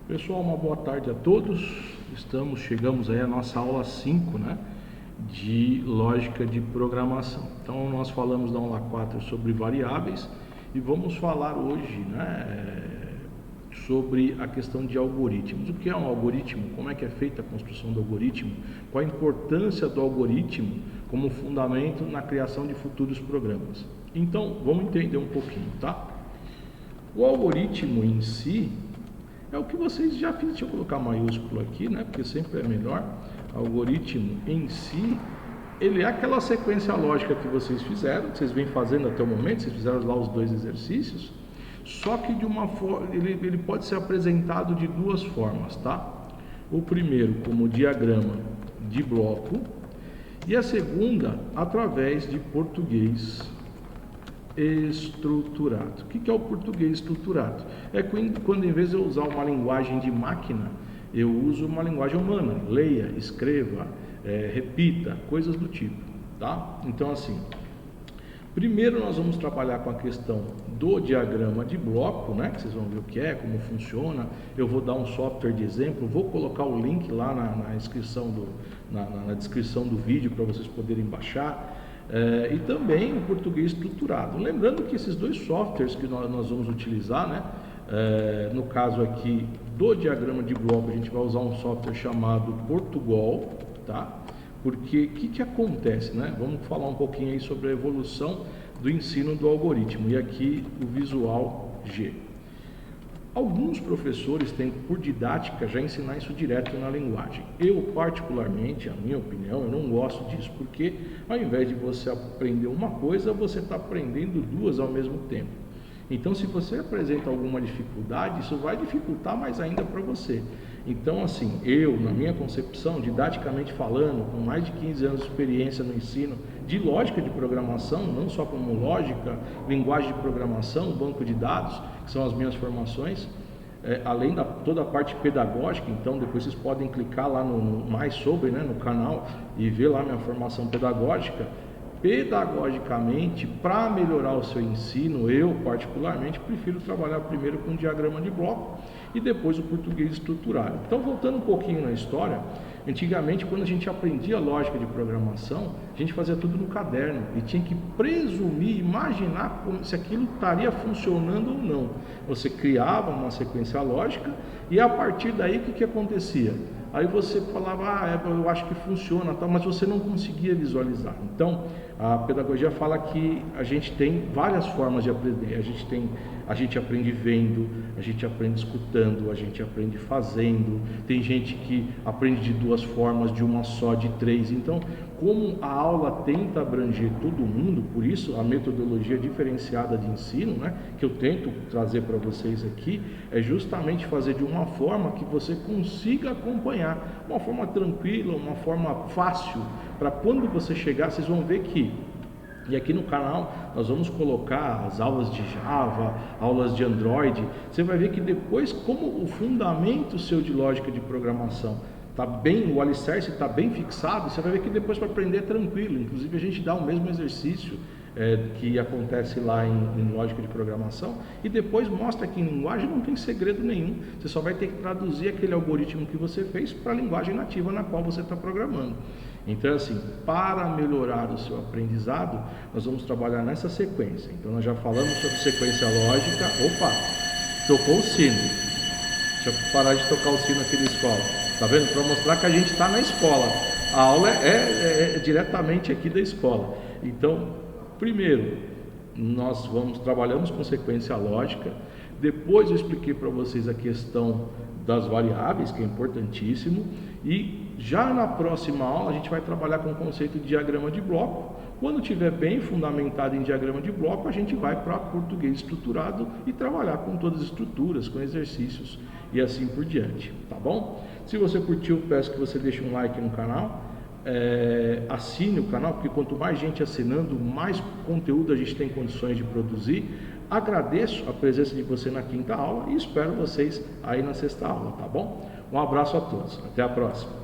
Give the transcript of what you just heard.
Pessoal, uma boa tarde a todos. Chegamos aí à nossa aula 5, né, de lógica de programação. Então nós falamos na aula 4 sobre variáveis e vamos falar hoje, né, sobre a questão de algoritmos. O que é um algoritmo? Como é que é feita a construção do algoritmo? Qual a importância do algoritmo como fundamento na criação de futuros programas? Então vamos entender um pouquinho, tá? O algoritmo em si é o que vocês já fizeram. Deixa eu colocar maiúsculo aqui, né? Porque sempre é melhor. Algoritmo em si, ele é aquela sequência lógica que vocês fizeram, que vocês vêm fazendo até o momento. Vocês fizeram lá os dois exercícios. Só que de uma forma, ele pode ser apresentado de duas formas, tá? O primeiro como diagrama de bloco e a segunda através de português estruturado. O que é o português estruturado? É quando em vez de eu usar uma linguagem de máquina, eu uso uma linguagem humana. Leia, escreva, repita, coisas do tipo, tá? Então assim, primeiro nós vamos trabalhar com a questão do diagrama de bloco, né? Que vocês vão ver o que é, como funciona. Eu vou dar um software de exemplo, vou colocar o link lá na descrição do vídeo para vocês poderem baixar. E também o português estruturado. Lembrando que esses dois softwares que nós vamos utilizar, né? No caso aqui do diagrama de bloco, a gente vai usar um software chamado Portugal, tá? Porque o que acontece, né? Vamos falar um pouquinho aí sobre a evolução do ensino do algoritmo. E aqui o Visual G. Alguns professores têm por didática já ensinar isso direto na linguagem. Eu particularmente, a minha opinião, eu não gosto disso, porque ao invés de você aprender uma coisa, você está aprendendo duas ao mesmo tempo. Então se você apresenta alguma dificuldade, isso vai dificultar mais ainda para você. Então assim, eu, na minha concepção, didaticamente falando, com mais de 15 anos de experiência no ensino de lógica de programação, não só como lógica, linguagem de programação, banco de dados, que são as minhas formações, além da toda a parte pedagógica. Então depois vocês podem clicar lá no mais sobre, né, no canal e ver lá minha formação pedagógica. Pedagogicamente, para melhorar o seu ensino, eu particularmente prefiro trabalhar primeiro com diagrama de bloco e depois o português estruturado. Então, voltando um pouquinho na história, antigamente, quando a gente aprendia lógica de programação, a gente fazia tudo no caderno e tinha que presumir, imaginar se aquilo estaria funcionando ou não. Você criava uma sequência lógica e a partir daí o que acontecia? Aí você falava, eu acho que funciona, tal, mas você não conseguia visualizar. Então, a pedagogia fala que a gente tem várias formas de aprender. A gente aprende vendo, a gente aprende escutando, a gente aprende fazendo. Tem gente que aprende de duas formas, de uma só, de três. Então, como a aula tenta abranger todo mundo, por isso a metodologia diferenciada de ensino, né, que eu tento trazer para vocês aqui, é justamente fazer de uma forma que você consiga acompanhar, uma forma tranquila, uma forma fácil, para quando você chegar, vocês vão ver que, e aqui no canal nós vamos colocar as aulas de Java, aulas de Android, você vai ver que depois, como o fundamento seu de lógica de programação tá bem, o alicerce está bem fixado, você vai ver que depois para aprender é tranquilo. Inclusive a gente dá o mesmo exercício que acontece lá em lógica de programação e depois mostra que em linguagem não tem segredo nenhum. Você só vai ter que traduzir aquele algoritmo que você fez para a linguagem nativa na qual você está programando. Então assim, para melhorar o seu aprendizado, nós vamos trabalhar nessa sequência. Então nós já falamos sobre sequência lógica. Opa, tocou o sino. Deixa eu parar de tocar o sino aqui da escola. Tá vendo? Para mostrar que a gente está na escola. A aula é diretamente aqui da escola. Então, primeiro, nós trabalhamos com sequência lógica. Depois eu expliquei para vocês a questão das variáveis, que é importantíssimo. E já na próxima aula a gente vai trabalhar com o conceito de diagrama de bloco. Quando estiver bem fundamentado em diagrama de bloco, a gente vai para português estruturado e trabalhar com todas as estruturas, com exercícios e assim por diante, tá bom? Se você curtiu, peço que você deixe um like no canal, assine o canal, porque quanto mais gente assinando, mais conteúdo a gente tem condições de produzir. Agradeço a presença de você na quinta aula e espero vocês aí na sexta aula, tá bom? Um abraço a todos, até a próxima.